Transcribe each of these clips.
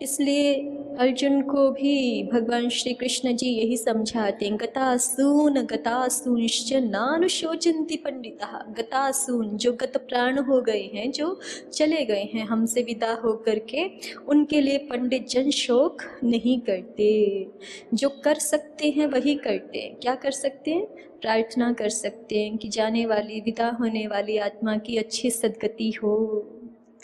इसलिए अर्जुन को भी भगवान श्री कृष्ण जी यही समझाते हैं, गतासून गतासूंश्च नानुशोचन्ति पंडिताः। गतासून जो गत प्राण हो गए हैं, जो चले गए हैं हमसे विदा होकर के, उनके लिए पंडित जन शोक नहीं करते। जो कर सकते हैं वही करते हैं। क्या कर सकते हैं? प्रार्थना कर सकते हैं कि जाने वाली, विदा होने वाली आत्मा की अच्छी सद्गति हो,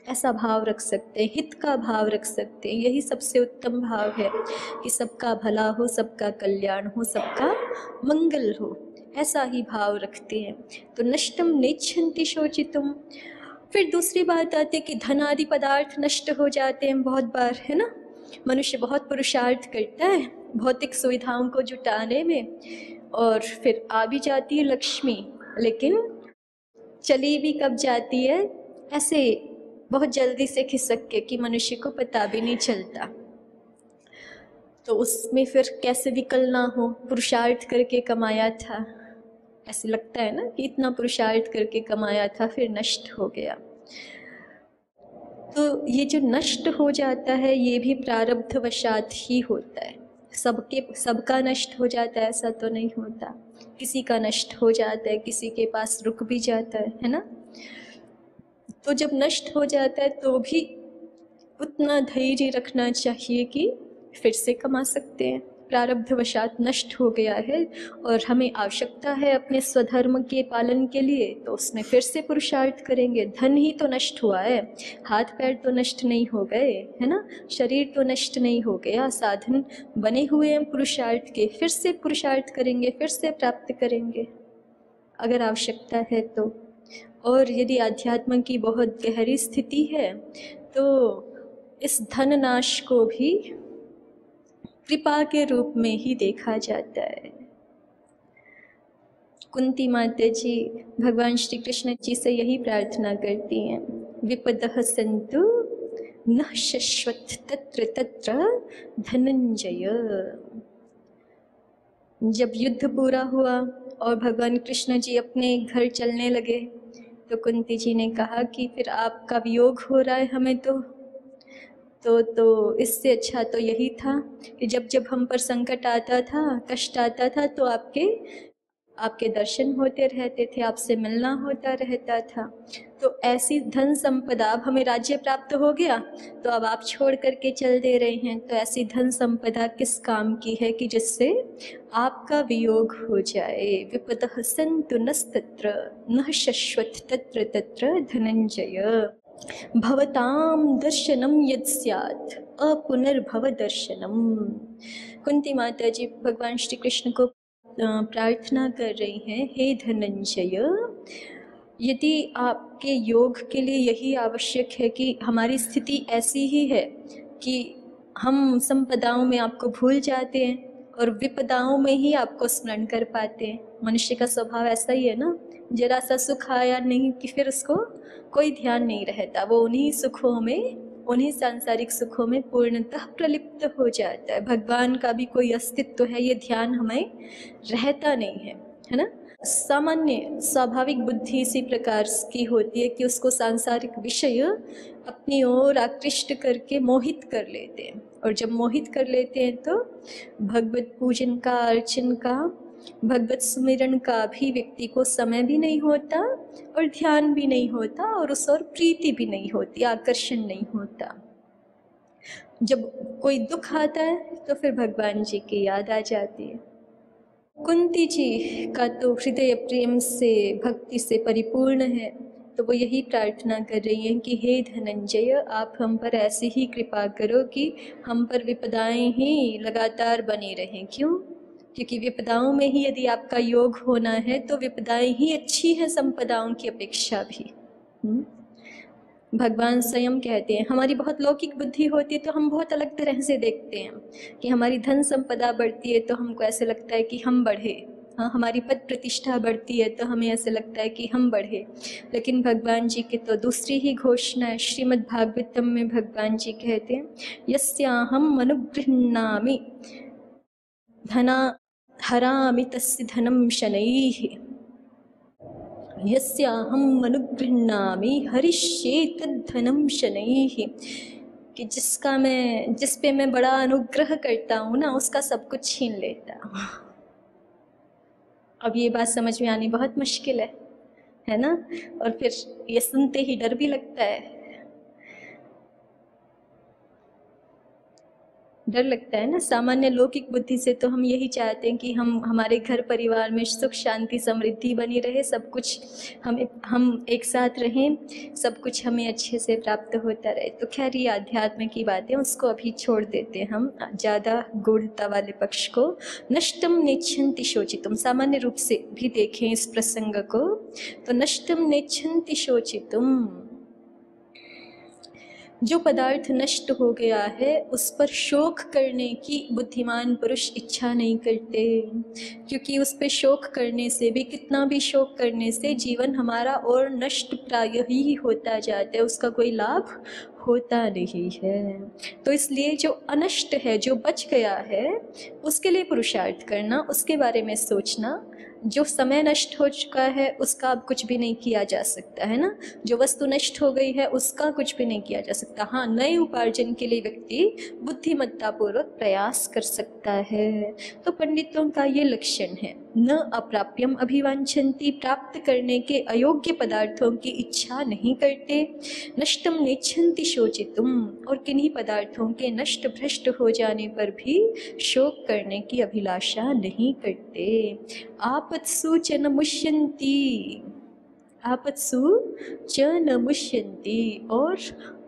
ऐसा भाव रख सकते हैं, हित का भाव रख सकते हैं। यही सबसे उत्तम भाव है कि सबका भला हो, सबका कल्याण हो, सबका मंगल हो, ऐसा ही भाव रखते हैं। तो नष्टम नेच्छन्ति शोचितुम। फिर दूसरी बात आती है कि धन आदि पदार्थ नष्ट हो जाते हैं बहुत बार, है ना। मनुष्य बहुत पुरुषार्थ करता है भौतिक सुविधाओं को जुटाने में, और फिर आ भी जाती है लक्ष्मी, लेकिन चली भी कब जाती है, ऐसे बहुत जल्दी से खिसक के कि मनुष्य को पता भी नहीं चलता। तो उसमें फिर कैसे विकल ना हो, पुरुषार्थ करके कमाया था, ऐसे लगता है ना कि इतना पुरुषार्थ करके कमाया था, फिर नष्ट हो गया। तो ये जो नष्ट हो जाता है ये भी प्रारब्धवशात ही होता है। सबका नष्ट हो जाता है ऐसा तो नहीं होता। किसी का नष्ट हो जाता है, किसी के पास रुक भी जाता है ना। तो जब नष्ट हो जाता है तो भी उतना धैर्य रखना चाहिए कि फिर से कमा सकते हैं। प्रारब्धवशात नष्ट हो गया है और हमें आवश्यकता है अपने स्वधर्म के पालन के लिए, तो उसमें फिर से पुरुषार्थ करेंगे। धन ही तो नष्ट हुआ है, हाथ पैर तो नष्ट नहीं हो गए, है ना। शरीर तो नष्ट नहीं हो गया, साधन बने हुए हैं पुरुषार्थ के, फिर से पुरुषार्थ करेंगे, फिर से प्राप्त करेंगे अगर आवश्यकता है तो। और यदि आध्यात्म की बहुत गहरी स्थिति है तो इस धन नाश को भी कृपा के रूप में ही देखा जाता है। कुंती माता जी भगवान श्री कृष्ण जी से यही प्रार्थना करती हैं, विपदः सन्तु न शश्वत तत्र तत्र धनंजय। जब युद्ध पूरा हुआ और भगवान कृष्ण जी अपने घर चलने लगे तो कुंती जी ने कहा कि फिर आपका वियोग हो रहा है हमें तो इससे अच्छा तो यही था कि जब जब हम पर संकट आता था, कष्ट आता था, तो आपके दर्शन होते रहते थे, आपसे मिलना होता रहता था। तो ऐसी धन संपदा, अब हमें राज्य प्राप्त हो गया तो अब आप छोड़ करके चल दे रहे हैं, तो ऐसी धन संपदा किस काम की है कि जिससे आपका वियोग हो जाए। विपदः सन्तु नस्तत्र न शश्वत तत्र तत्र धनंजय। भवतां दर्शनम यत् स्यात् अपुनर्भव दर्शनम। कुंती माता जी भगवान श्री कृष्ण को प्रार्थना कर रही हैं, हे धनंजय, यदि आपके योग के लिए यही आवश्यक है कि हमारी स्थिति ऐसी ही है कि हम संपदाओं में आपको भूल जाते हैं और विपदाओं में ही आपको स्मरण कर पाते हैं। मनुष्य का स्वभाव ऐसा ही है ना, जरा सा सुख आया नहीं कि फिर उसको कोई ध्यान नहीं रहता, वो उन्हीं सुखों में, उन्हीं सांसारिक सुखों में पूर्णतः प्रलिप्त हो जाता है। भगवान का भी कोई अस्तित्व है ये ध्यान हमें रहता नहीं है ना। सामान्य स्वाभाविक बुद्धि इसी प्रकार की होती है कि उसको सांसारिक विषय अपनी ओर आकृष्ट करके मोहित कर लेते हैं, और जब मोहित कर लेते हैं तो भगवत पूजन का, अर्चन का, भगवत सुमिरन का भी व्यक्ति को समय भी नहीं होता और ध्यान भी नहीं होता और उस और प्रीति भी नहीं होती, आकर्षण नहीं होता। जब कोई दुख आता है तो फिर भगवान जी की याद आ जाती है। कुंती जी का तो हृदय प्रेम से, भक्ति से परिपूर्ण है, तो वो यही प्रार्थना कर रही हैं कि हे धनंजय, आप हम पर ऐसी ही कृपा करो कि हम पर विपदाएं ही लगातार बनी रहें। क्यों? क्योंकि विपदाओं में ही यदि आपका योग होना है तो विपदाएं ही अच्छी हैं संपदाओं की अपेक्षा भी। भगवान स्वयं कहते हैं, हमारी बहुत लौकिक बुद्धि होती है तो हम बहुत अलग तरह से देखते हैं कि हमारी धन संपदा बढ़ती है तो हमको ऐसे लगता है कि हम बढ़े, हाँ, हमारी पद प्रतिष्ठा बढ़ती है तो हमें ऐसे लगता है कि हम बढ़े। लेकिन भगवान जी की तो दूसरी ही घोषणा है। श्रीमद् भागवतम में भगवान जी कहते हैं, यस्याहम् अनुगृह्णामि धना हरामि तस्य धनं शनैः, यस्याहम् अनुगृह्णामि हरिष्ये तद्धनं शनैः। कि जिस पे मैं बड़ा अनुग्रह करता हूँ ना, उसका सब कुछ छीन लेता हूँ। अब ये बात समझ में आनी बहुत मुश्किल है ना? और फिर ये सुनते ही डर भी लगता है, डर लगता है ना। सामान्य लौकिक बुद्धि से तो हम यही चाहते हैं कि हमारे घर परिवार में सुख शांति समृद्धि बनी रहे, सब कुछ हम एक साथ रहें, सब कुछ हमें अच्छे से प्राप्त होता रहे। तो खैर ये अध्यात्म की बातें, उसको अभी छोड़ देते हैं हम ज़्यादा गूढ़ता वाले पक्ष को। नष्टम नेच्छन्ति शोचितुम, सामान्य रूप से भी देखें इस प्रसंग को तो नष्टम नेच्छन्ति शोचितुम, जो पदार्थ नष्ट हो गया है उस पर शोक करने की बुद्धिमान पुरुष इच्छा नहीं करते, क्योंकि उस पर शोक करने से भी, कितना भी शोक करने से जीवन हमारा और नष्ट प्राय ही होता जाता है, उसका कोई लाभ होता नहीं है। तो इसलिए जो अनष्ट है, जो बच गया है, उसके लिए पुरुषार्थ करना, उसके बारे में सोचना। जो समय नष्ट हो चुका है उसका अब कुछ भी नहीं किया जा सकता है ना, जो वस्तु नष्ट हो गई है उसका कुछ भी नहीं किया जा सकता। हाँ, नए उपार्जन के लिए व्यक्ति बुद्धिमत्तापूर्वक प्रयास कर सकता है। तो पंडितों का ये लक्षण है, न अप्राप्यम अभिवांछन्ति, प्राप्त करने के अयोग्य पदार्थों की इच्छा नहीं करते। नष्टम नेच्छन्ति शोचितुम, और किन्हीं पदार्थों के नष्ट भ्रष्ट हो जाने पर भी शोक करने की अभिलाषा नहीं करते। आपत्सु च न मुष्यन्ति, आपत्सु च न मुष्यन्ति, और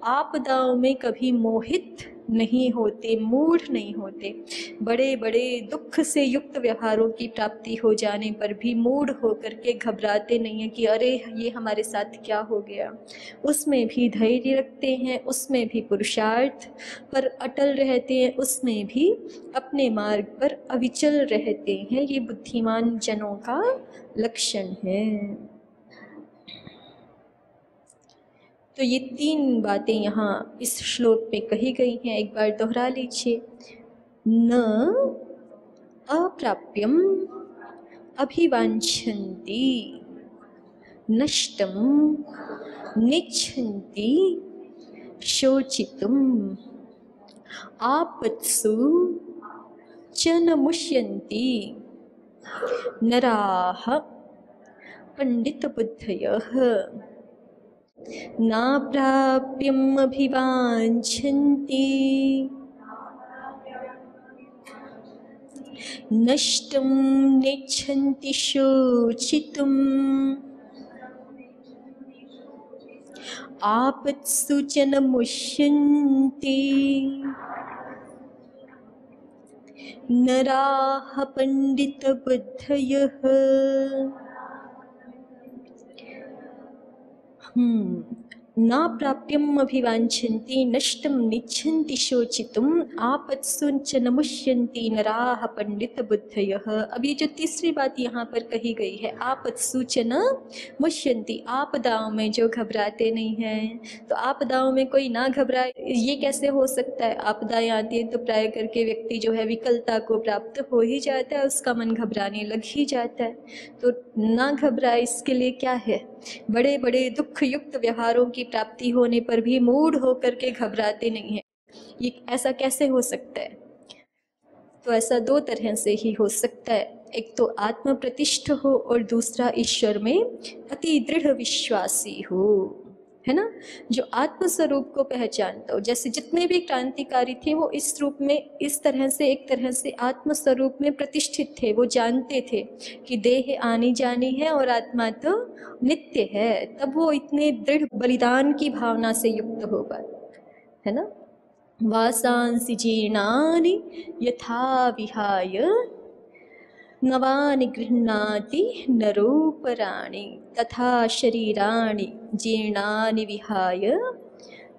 आपदाओं में कभी मोहित नहीं होते, मूढ़ नहीं होते। बड़े बड़े दुख से युक्त व्यवहारों की प्राप्ति हो जाने पर भी मूढ़ होकर के घबराते नहीं हैं कि अरे ये हमारे साथ क्या हो गया। उसमें भी धैर्य रखते हैं, उसमें भी पुरुषार्थ पर अटल रहते हैं, उसमें भी अपने मार्ग पर अविचल रहते हैं। ये बुद्धिमान जनों का लक्षण है। तो ये 3 बातें यहाँ इस श्लोक में कही गई हैं, एक बार दोहरा लीजिए। न अप्राप्यम अभिवांछन्ति, नष्टम नेच्छन्ति शोचितुम, आपत्सु च न मुष्यन्ति नराः पंडितबुद्धयः, नाप्राप्यम् अभिवाञ्छन्ति नष्टं नेच्छन्ति शोचितुम्, आपत्सु च न मुष्यन्ति नराः पंडितबुद्धयः। ना प्राप्यम अभिवांछन्ति नष्टम निच्छन्ति शोचितुम, आपत्सु च न मुष्यन्ति नराः पंडित बुद्धयः। अब ये जो तीसरी बात यहाँ पर कही गई है, आपत्सु च न मुष्यन्ति, आपदाओं में जो घबराते नहीं हैं। तो आपदाओं में कोई ना घबराए, ये कैसे हो सकता है? आपदाएं आती है तो प्राय करके व्यक्ति जो है विकलता को प्राप्त हो ही जाता है, उसका मन घबराने लग ही जाता है। तो ना घबराए, इसके लिए क्या है? बड़े बड़े दुख युक्त व्यवहारों की प्राप्ति होने पर भी मूढ़ होकर के घबराते नहीं हैं। ये ऐसा कैसे हो सकता है? तो ऐसा 2 तरह से ही हो सकता है, एक तो आत्म प्रतिष्ठ हो और दूसरा ईश्वर में अति दृढ़ विश्वासी हो, है ना, जो आत्म स्वरूप को पहचानता हो। जैसे जितने भी क्रांतिकारी थे वो इस रूप में, इस तरह से, एक तरह से आत्म स्वरूप में प्रतिष्ठित थे। वो जानते थे कि देह आनी जानी है और आत्मा तो नित्य है, तब वो इतने दृढ़ बलिदान की भावना से युक्त हो पाए, है ना। वासांसि जीर्णानि यथा विहाय नवानि गृह्णाति नरोपराणि, तथा शरीराणि जीर्णानि विहाय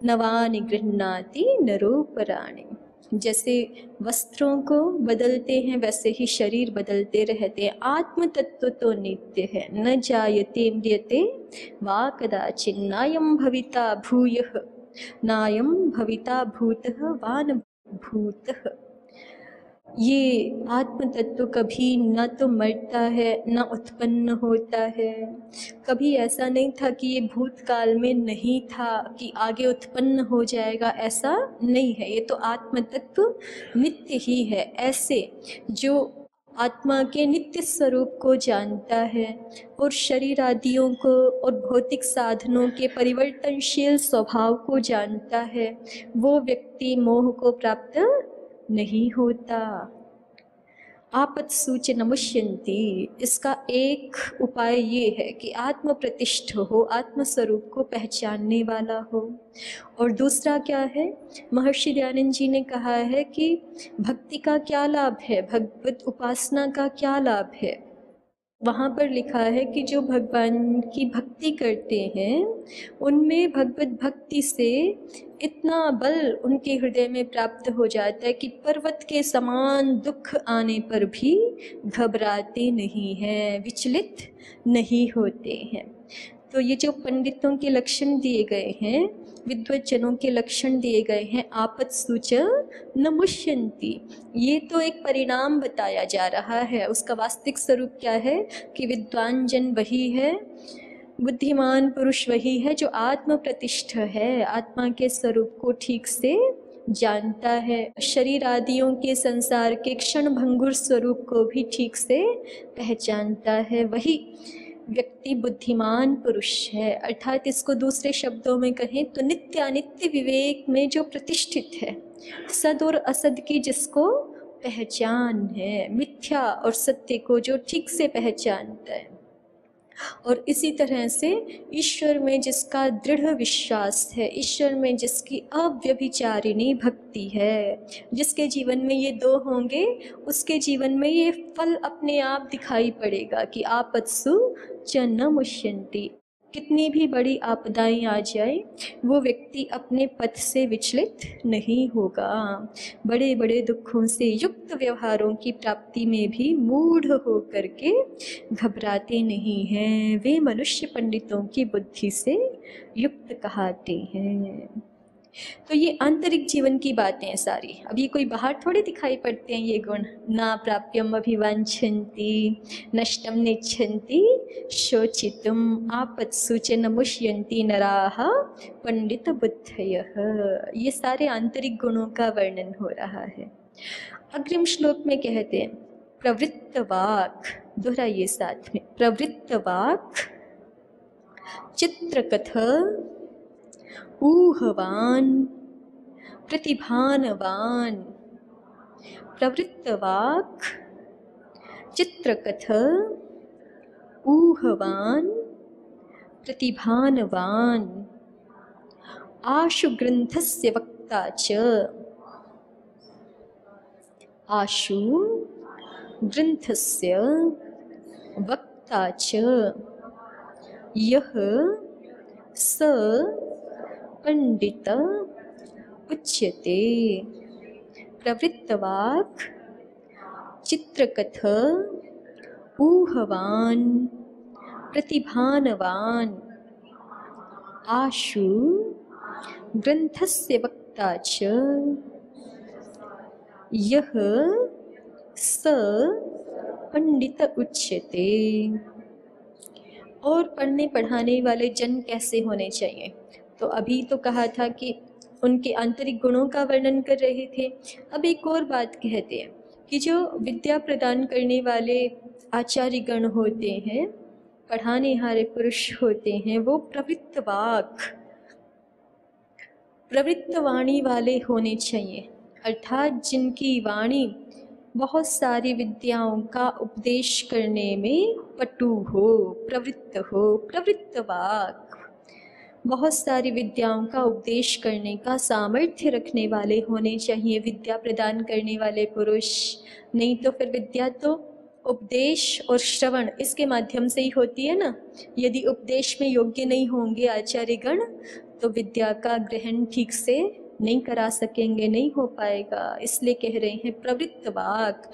नवानि गृह्णाति नरोपराणि। जैसे वस्त्रों को बदलते हैं वैसे ही शरीर बदलते रहते हैं। आत्म तत्व तो नित्य है, न जायते म्रियते वा कदाचित्, नायं भविता भूयः नायं भविता भूतः वा न भूतः। ये आत्म तत्व कभी ना तो मरता है ना उत्पन्न होता है। कभी ऐसा नहीं था कि ये भूतकाल में नहीं था कि आगे उत्पन्न हो जाएगा, ऐसा नहीं है। ये तो आत्म तत्व नित्य ही है। ऐसे जो आत्मा के नित्य स्वरूप को जानता है और शरीर आदियों को और भौतिक साधनों के परिवर्तनशील स्वभाव को जानता है, वो व्यक्ति मोह को प्राप्त नहीं होता। आपत्सूच नमुष्यन्ति, इसका एक उपाय ये है कि आत्म प्रतिष्ठ हो, आत्म स्वरूप को पहचानने वाला हो। और दूसरा क्या है, महर्षि दयानंद जी ने कहा है कि भक्ति का क्या लाभ है, भगवत उपासना का क्या लाभ है। वहाँ पर लिखा है कि जो भगवान की भक्ति करते हैं उनमें भगवत भक्ति से इतना बल उनके हृदय में प्राप्त हो जाता है कि पर्वत के समान दुख आने पर भी घबराते नहीं हैं, विचलित नहीं होते हैं। तो ये जो पंडितों के लक्षण दिए गए हैं, विद्वत जनों के लक्षण दिए गए हैं, आपत्सूच नमुष्यन्ति, ये तो एक परिणाम बताया जा रहा है। उसका वास्तविक स्वरूप क्या है कि विद्वान जन वही है, बुद्धिमान पुरुष वही है जो आत्म प्रतिष्ठ है, आत्मा के स्वरूप को ठीक से जानता है, शरीर आदियों के संसार के क्षण भंगुर स्वरूप को भी ठीक से पहचानता है। वही व्यक्ति बुद्धिमान पुरुष है। अर्थात इसको दूसरे शब्दों में कहें तो नित्य अनित्य विवेक में जो प्रतिष्ठित है, सद और असद की जिसको पहचान है, मिथ्या और सत्य को जो ठीक से पहचानता है, और इसी तरह से ईश्वर में जिसका दृढ़ विश्वास है, ईश्वर में जिसकी अव्यभिचारिणी भक्ति है, जिसके जीवन में ये दो होंगे उसके जीवन में ये फल अपने आप दिखाई पड़ेगा कि आपत्सु च नमुष्यन्ति। कितनी भी बड़ी आपदाएं आ जाए वो व्यक्ति अपने पथ से विचलित नहीं होगा। बड़े बड़े दुखों से युक्त व्यवहारों की प्राप्ति में भी मूढ़ हो करके घबराते नहीं हैं। वे मनुष्य पंडितों की बुद्धि से युक्त कहते हैं। तो ये आंतरिक जीवन की बातें हैं सारी। अब ये कोई बाहर थोड़ी दिखाई पड़ते हैं ये गुण। ना प्राप्यम अभिवांछन्ति नष्टम नेच्छन्ति शोचितुम आपत्सु च नमुष्यन्ति नराः पंडित बुद्धयः। ये सारे आंतरिक गुणों का वर्णन हो रहा है। अग्रिम श्लोक में कहते हैं प्रवृत्त वाक्, दोहराइए साथ में, प्रवृत्त वाक् चित्रकथ ऊहवान प्रतिभानवान। प्रवृत्तवाक् चित्रकथ ऊहवान प्रतिभानवान आशु ग्रंथस्य वक्ता च। आशु ग्रंथस्य वक्ता च यः स पंडित उच्यते। प्रवृत्तवाक् चित्रकथ ऊहवान प्रतिभानवान आशु ग्रंथस्य वक्ता च यः स पंडित उच्यते। और पढ़ने पढ़ाने वाले जन कैसे होने चाहिए? तो अभी तो कहा था कि उनके आंतरिक गुणों का वर्णन कर रहे थे। अब एक और बात कहते हैं कि जो विद्या प्रदान करने वाले आचार्य गण होते हैं, पढ़ाने हारे पुरुष होते हैं, वो प्रवृत्त वाणी वाले होने चाहिए। अर्थात जिनकी वाणी बहुत सारी विद्याओं का उपदेश करने में पटु हो, प्रवृत्त वाक् बहुत सारी विद्याओं का उपदेश करने का सामर्थ्य रखने वाले होने चाहिए विद्या प्रदान करने वाले पुरुष। नहीं तो फिर विद्या तो उपदेश और श्रवण इसके माध्यम से ही होती है ना। यदि उपदेश में योग्य नहीं होंगे आचार्यगण तो विद्या का ग्रहण ठीक से नहीं करा सकेंगे, नहीं हो पाएगा। इसलिए कह रहे हैं प्रवृत्त वाक्,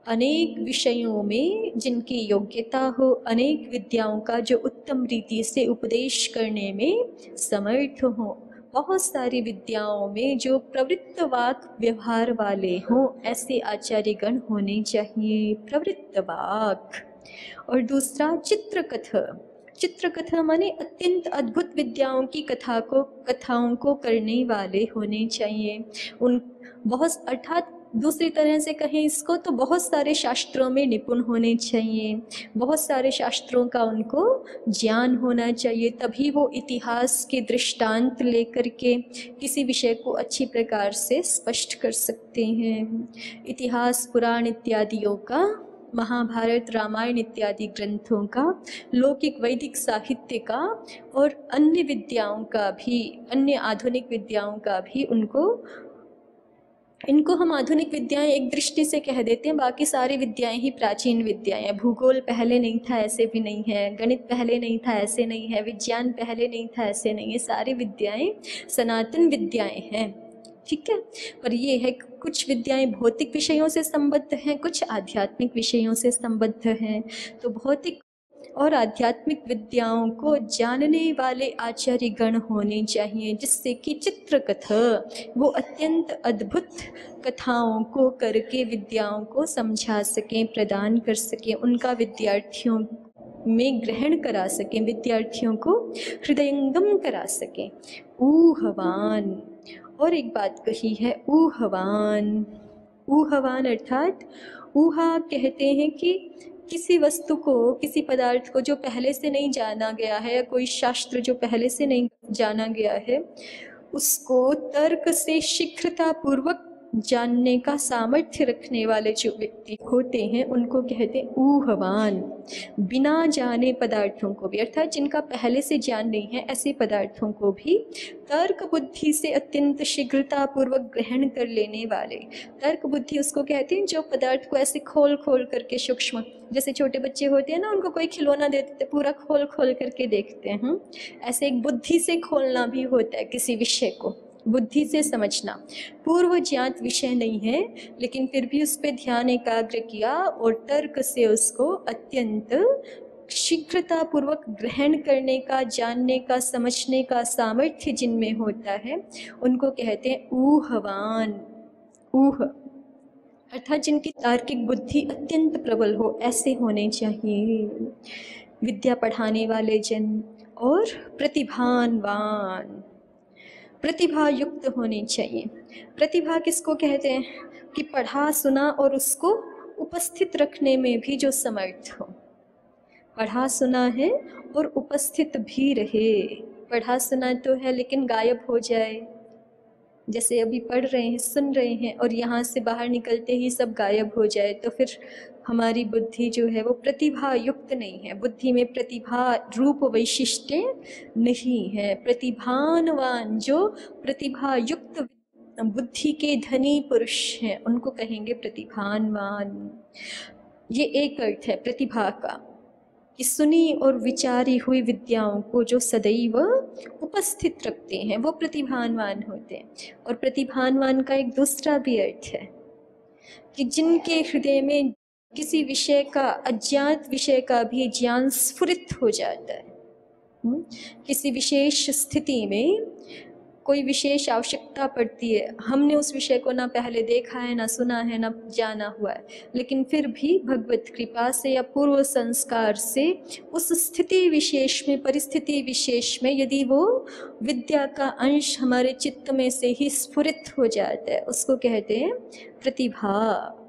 अनेक विषयों में जिनकी योग्यता हो, अनेक विद्याओं का जो उत्तम रीति से उपदेश करने में समर्थ हो, बहुत सारी विद्याओं में जो प्रवृत्त वाक व्यवहार वाले हों, ऐसे आचार्यगण होने चाहिए, प्रवृत्त वाक। और दूसरा चित्रकथा। चित्रकथा माने अत्यंत अद्भुत विद्याओं की कथाओं को करने वाले होने चाहिए। उन बहुत, अर्थात दूसरी तरह से कहें इसको तो बहुत सारे शास्त्रों में निपुण होने चाहिए, बहुत सारे शास्त्रों का उनको ज्ञान होना चाहिए, तभी वो इतिहास के दृष्टांत लेकर के किसी विषय को अच्छी प्रकार से स्पष्ट कर सकते हैं। इतिहास, पुराण इत्यादियों का, महाभारत, रामायण इत्यादि ग्रंथों का, लौकिक वैदिक साहित्य का और अन्य विद्याओं का भी, अन्य आधुनिक विद्याओं का भी इनको हम आधुनिक विद्याएं एक दृष्टि से कह देते हैं, बाकी सारी विद्याएं ही प्राचीन विद्याएं हैं। भूगोल पहले नहीं था ऐसे भी नहीं है, गणित पहले नहीं था ऐसे नहीं है, विज्ञान पहले नहीं था ऐसे नहीं है, सारी विद्याएं सनातन विद्याएं हैं, ठीक है। पर ये है कुछ विद्याएं भौतिक विषयों से संबद्ध हैं, कुछ आध्यात्मिक विषयों से संबद्ध हैं। तो भौतिक और आध्यात्मिक विद्याओं को जानने वाले आचार्यगण होने चाहिए, जिससे कि चित्रकथा, वो अत्यंत अद्भुत कथाओं को करके विद्याओं को समझा सकें, प्रदान कर सकें, उनका विद्यार्थियों में ग्रहण करा सकें, विद्यार्थियों को हृदयंगम करा सकें। ऊहवान। और एक बात कही है, ऊहवान। ऊहवान अर्थात ऊहा कहते हैं कि किसी वस्तु को, किसी पदार्थ को जो पहले से नहीं जाना गया है, या कोई शास्त्र जो पहले से नहीं जाना गया है, उसको तर्क से शीघ्रता पूर्वक जानने का सामर्थ्य रखने वाले जो व्यक्ति होते हैं उनको कहते हैं ऊहवान। बिना जाने पदार्थों को भी, अर्थात जिनका पहले से ज्ञान नहीं है, ऐसे पदार्थों को भी तर्क बुद्धि से अत्यंत शीघ्रता पूर्वक ग्रहण कर लेने वाले। तर्क बुद्धि उसको कहते हैं जो पदार्थ को ऐसे खोल खोल करके सूक्ष्म, जैसे छोटे बच्चे होते हैं ना, उनको कोई खिलौना देते थे, पूरा खोल खोल करके देखते हैं, ऐसे एक बुद्धि से खोलना भी होता है किसी विषय को, बुद्धि से समझना। पूर्व ज्ञात विषय नहीं है, लेकिन फिर भी उस पर ध्यान एकाग्र किया और तर्क से उसको अत्यंत शीघ्रता पूर्वक ग्रहण करने का, जानने का, समझने का सामर्थ्य जिनमें होता है, उनको कहते हैं ऊहवान। ऊह अर्थात जिनकी तार्किक बुद्धि अत्यंत प्रबल हो, ऐसे होने चाहिए विद्या पढ़ाने वाले जन। और प्रतिभावान, प्रतिभा युक्त होनी चाहिए। प्रतिभा किसको कहते हैं कि पढ़ा सुना और उसको उपस्थित रखने में भी जो समर्थ हो। पढ़ा सुना है और उपस्थित भी रहे। पढ़ा सुना तो है लेकिन गायब हो जाए, जैसे अभी पढ़ रहे हैं, सुन रहे हैं और यहाँ से बाहर निकलते ही सब गायब हो जाए, तो फिर हमारी बुद्धि जो है वो प्रतिभा युक्त नहीं है, बुद्धि में प्रतिभा रूप वैशिष्ट्य नहीं है। प्रतिभावान, जो प्रतिभा युक्त बुद्धि के धनी पुरुष हैं, उनको कहेंगे प्रतिभावान। ये एक अर्थ है प्रतिभा का, कि सुनी और विचारी हुई विद्याओं को जो सदैव उपस्थित रखते हैं वो प्रतिभावान होते हैं। और प्रतिभावान का एक दूसरा भी अर्थ है कि जिनके हृदय में किसी विषय का, अज्ञात विषय का भी ज्ञान स्फुरित हो जाता है। किसी विशेष स्थिति में कोई विशेष आवश्यकता पड़ती है, हमने उस विषय को ना पहले देखा है, ना सुना है, ना जाना हुआ है, लेकिन फिर भी भगवत कृपा से या पूर्व संस्कार से उस स्थिति विशेष में, परिस्थिति विशेष में यदि वो विद्या का अंश हमारे चित्त में से ही स्फुरित हो जाता है, उसको कहते हैं प्रतिभा।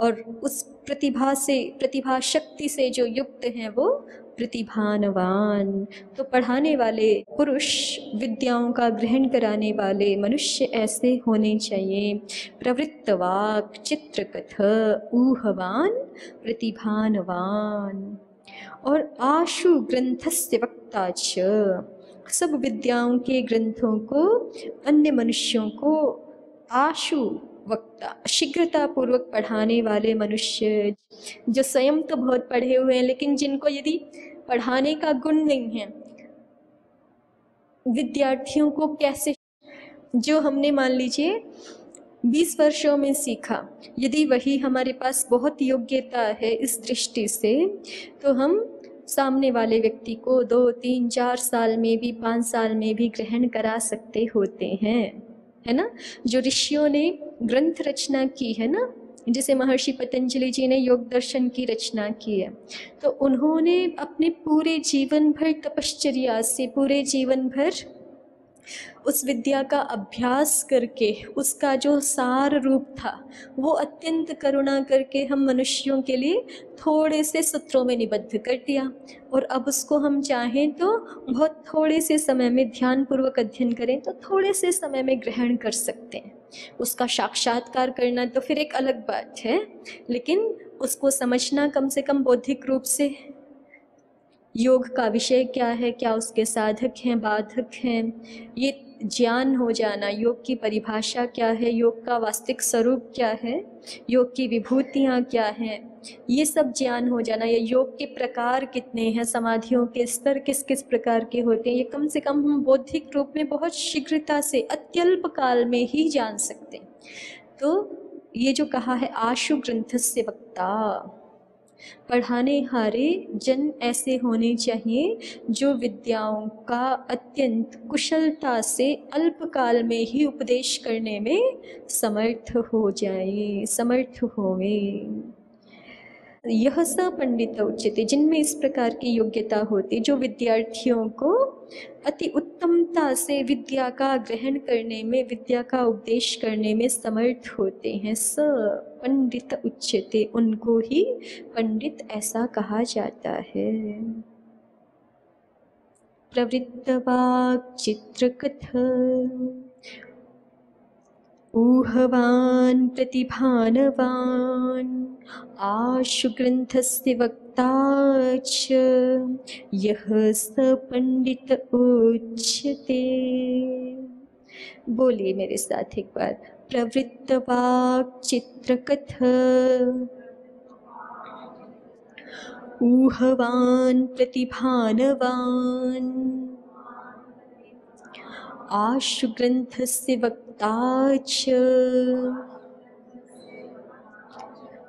और उस प्रतिभा से, प्रतिभा शक्ति से जो युक्त हैं वो प्रतिभावान। तो पढ़ाने वाले पुरुष, विद्याओं का ग्रहण कराने वाले मनुष्य ऐसे होने चाहिए। प्रवृत्तवाक, चित्रकथा, ऊहवान, प्रतिभावान। और आशु ग्रंथस्य वक्ता च, सब विद्याओं के ग्रंथों को अन्य मनुष्यों को आशु वक्ता, शीघ्रता पूर्वक पढ़ाने वाले मनुष्य, जो स्वयं तो बहुत पढ़े हुए हैं लेकिन जिनको यदि पढ़ाने का गुण नहीं है, विद्यार्थियों को कैसे, जो हमने मान लीजिए 20 वर्षों में सीखा, यदि वही हमारे पास बहुत योग्यता है इस दृष्टि से, तो हम सामने वाले व्यक्ति को 2, 3, 4 साल में भी 5 साल में भी ग्रहण करा सकते होते हैं, है ना। जो ऋषियों ने ग्रंथ रचना की है ना, जैसे महर्षि पतंजलि जी ने योग दर्शन की रचना की है, तो उन्होंने अपने पूरे जीवन भर तपश्चर्या से, पूरे जीवन भर उस विद्या का अभ्यास करके उसका जो सार रूप था वो अत्यंत करुणा करके हम मनुष्यों के लिए थोड़े से सूत्रों में निबद्ध कर दिया, और अब उसको हम चाहें तो बहुत थोड़े से समय में ध्यान पूर्वक अध्ययन करें तो थोड़े से समय में ग्रहण कर सकते हैं। उसका साक्षात्कार करना तो फिर एक अलग बात है, लेकिन उसको समझना कम से कम बौद्धिक रूप से, योग का विषय क्या है, क्या उसके साधक हैं, बाधक हैं, ये ज्ञान हो जाना, योग की परिभाषा क्या है, योग का वास्तविक स्वरूप क्या है, योग की विभूतियाँ क्या हैं, ये सब ज्ञान हो जाना, या योग के प्रकार कितने हैं, समाधियों के स्तर किस किस प्रकार के होते हैं, ये कम से कम हम बौद्धिक रूप में बहुत शीघ्रता से अत्यल्प काल में ही जान सकते हैं। तो ये जो कहा है आशु ग्रंथस्य वक्ता, पढ़ाने हारे जन ऐसे होने चाहिए जो विद्याओं का अत्यंत कुशलता से अल्पकाल में ही उपदेश करने में समर्थ हो जाए, समर्थ होवे। यह स पंडित उच्यते, जिनमें इस प्रकार की योग्यता होती, जो विद्यार्थियों को अति उत्तमता से विद्या का ग्रहण करने में, विद्या का उपदेश करने में समर्थ होते हैं। स पंडित उच्यते, उनको ही पंडित ऐसा कहा जाता है। प्रवृत्तवाक् चित्रकथ ऊहवान् प्रतिभानवान् आशु ग्रंथस्य वक्ता च यः स पंडित उच्यते। बोलिए मेरे साथ एक बार, प्रवृत्तवाक् चित्रकथ ऊहवान् प्रतिभानवान् आशु ग्रंथस्य वक्ता च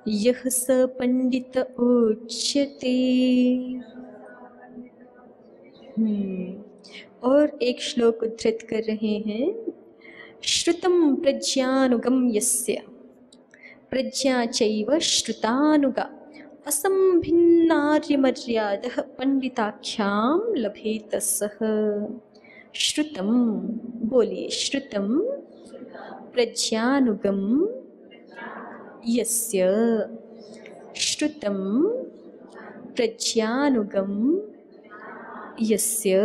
यः स पंडित उच्यते। और एक श्लोक उद्धृत कर रहे हैं, श्रुतं प्रज्ञानुगम यस्य प्रज्ञा चैव श्रुतानुगा असंभिन्नार्यमर्यादः पंडिताख्यां लभेत सः। श्रुतं, बोलिए, श्रुतं प्रज्ञानुगम यस्य, श्रुतं प्रज्ञानुगम यस्य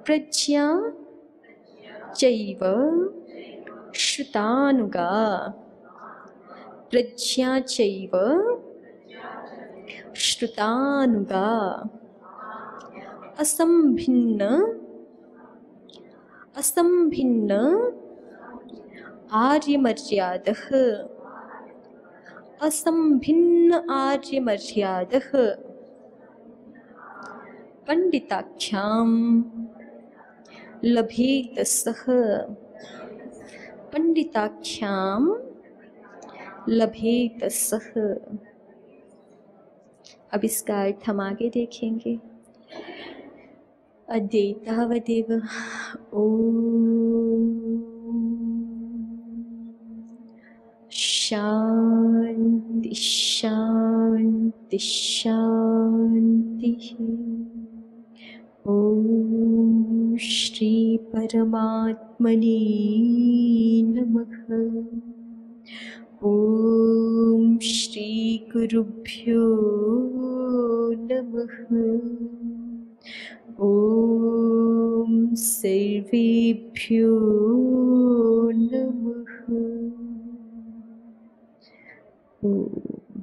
प्रज्ञा चैव श्रुतानुगा, प्रज्ञा चैव श्रुतानुगा असंभिन्न आर्यमर्यादः, असंभिन्न आर्यमर्यादः पंडिताख्यां लभेत सः, पंडिताख्यां लभेत सः। अब इसका अर्थ हम आगे देखेंगे। अद्वैतावदेव। ओम शांति शांति शांति। ओम श्री परमात्मने नमः। ओम श्री गुरुभ्यो नमः। ओम सर्वेभ्यो नमः। ओम।